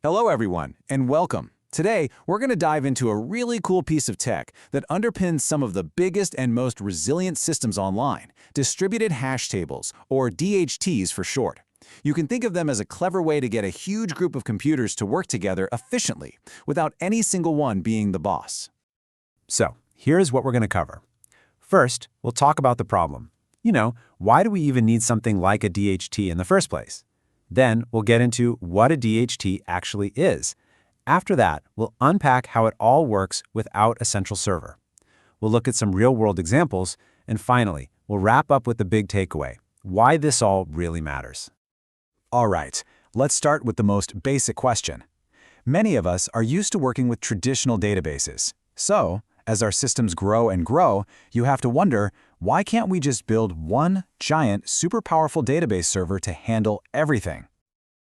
Hello everyone, and welcome. Today, we're going to dive into a really cool piece of tech that underpins some of the biggest and most resilient systems online, distributed hash tables, or DHTs for short. You can think of them as a clever way to get a huge group of computers to work together efficiently, without any single one being the boss. So, here's what we're going to cover. First, we'll talk about the problem. Why do we even need something like a DHT in the first place? Then, we'll get into what a DHT actually is. After that, we'll unpack how it all works without a central server. We'll look at some real-world examples, and finally, we'll wrap up with the big takeaway, why this all really matters. All right, let's start with the most basic question. Many of us are used to working with traditional databases. So, as our systems grow and grow, you have to wonder, why can't we just build one giant, super powerful database server to handle everything?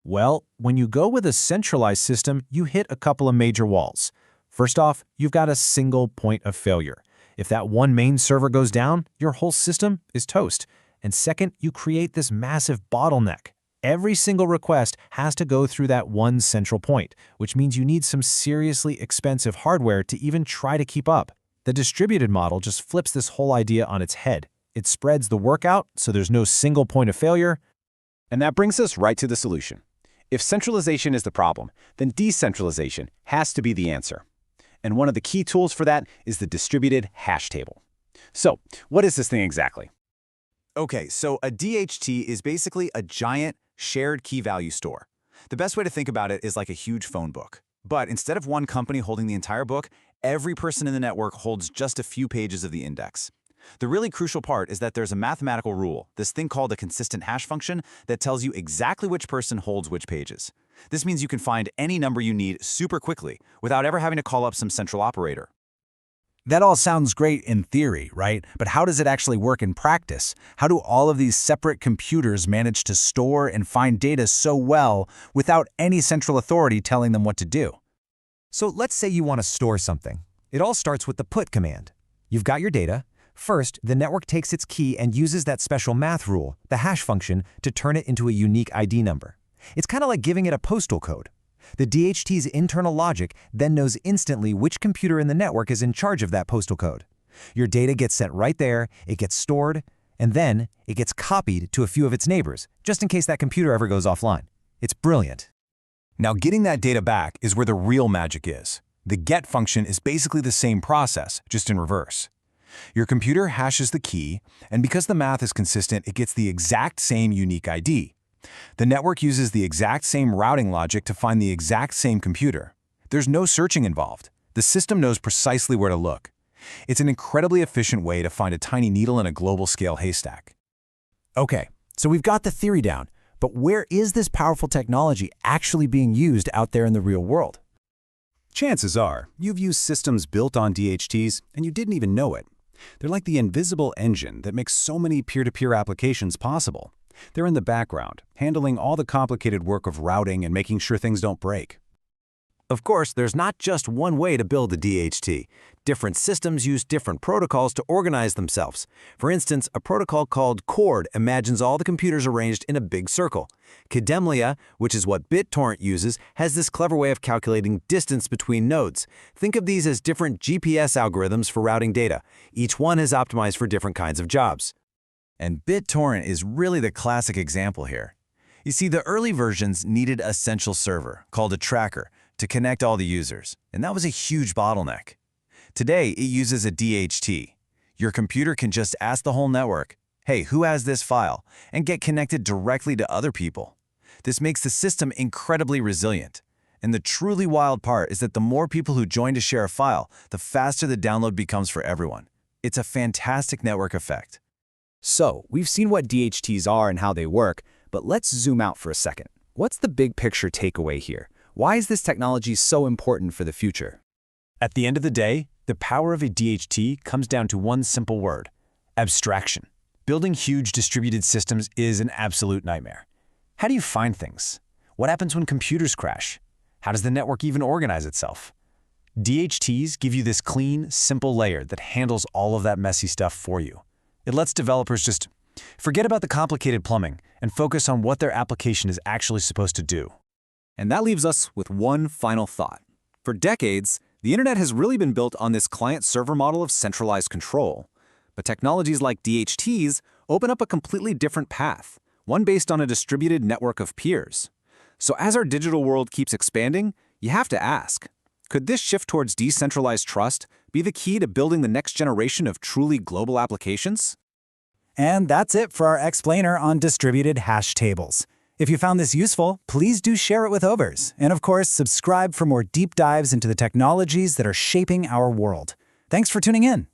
Well, when you go with a centralized system, you hit a couple of major walls. First off, you've got a single point of failure. If that one main server goes down, your whole system is toast. And second, you create this massive bottleneck. Every single request has to go through that one central point, which means you need some seriously expensive hardware to even try to keep up. The distributed model just flips this whole idea on its head. It spreads the work out, so there's no single point of failure. And that brings us right to the solution. If centralization is the problem, then decentralization has to be the answer. And one of the key tools for that is the distributed hash table. So, what is this thing exactly? Okay, so a DHT is basically a giant shared key value store. The best way to think about it is like a huge phone book. But instead of one company holding the entire book, every person in the network holds just a few pages of the index. The really crucial part is that there's a mathematical rule, this thing called a consistent hash function, that tells you exactly which person holds which pages. This means you can find any number you need super quickly without ever having to call up some central operator. That all sounds great in theory, right? But how does it actually work in practice? How do all of these separate computers manage to store and find data so well without any central authority telling them what to do? So let's say you want to store something. It all starts with the put command. You've got your data. First, the network takes its key and uses that special math rule, the hash function, to turn it into a unique ID number. It's kind of like giving it a postal code. The DHT's internal logic then knows instantly which computer in the network is in charge of that postal code. Your data gets sent right there, it gets stored, and then it gets copied to a few of its neighbors, just in case that computer ever goes offline. It's brilliant. Now, getting that data back is where the real magic is. The get function is basically the same process, just in reverse. Your computer hashes the key, and because the math is consistent, it gets the exact same unique ID. The network uses the exact same routing logic to find the exact same computer. There's no searching involved. The system knows precisely where to look. It's an incredibly efficient way to find a tiny needle in a global scale haystack. Okay, so we've got the theory down, but where is this powerful technology actually being used out there in the real world? Chances are, you've used systems built on DHTs and you didn't even know it. They're like the invisible engine that makes so many peer-to-peer applications possible. They're in the background, handling all the complicated work of routing and making sure things don't break. Of course, there's not just one way to build a DHT. Different systems use different protocols to organize themselves. For instance, a protocol called chord imagines all the computers arranged in a big circle. Kademlia, which is what BitTorrent uses, has this clever way of calculating distance between nodes. Think of these as different GPS algorithms for routing data. Each one is optimized for different kinds of jobs. And BitTorrent is really the classic example here. You see, the early versions needed a central server, called a tracker, to connect all the users, and that was a huge bottleneck. Today, it uses a DHT. Your computer can just ask the whole network, hey, who has this file, and get connected directly to other people. This makes the system incredibly resilient. And the truly wild part is that the more people who join to share a file, the faster the download becomes for everyone. It's a fantastic network effect. So, we've seen what DHTs are and how they work, but let's zoom out for a second. What's the big picture takeaway here? Why is this technology so important for the future? At the end of the day, the power of a DHT comes down to one simple word: abstraction. Building huge distributed systems is an absolute nightmare. How do you find things? What happens when computers crash? How does the network even organize itself? DHTs give you this clean, simple layer that handles all of that messy stuff for you. It lets developers just forget about the complicated plumbing and focus on what their application is actually supposed to do. And that leaves us with one final thought. For decades, the internet has really been built on this client-server model of centralized control. But technologies like DHTs open up a completely different path, one based on a distributed network of peers. So as our digital world keeps expanding, you have to ask, could this shift towards decentralized trust be the key to building the next generation of truly global applications? And that's it for our explainer on distributed hash tables. If you found this useful, please do share it with others. And of course, subscribe for more deep dives into the technologies that are shaping our world. Thanks for tuning in.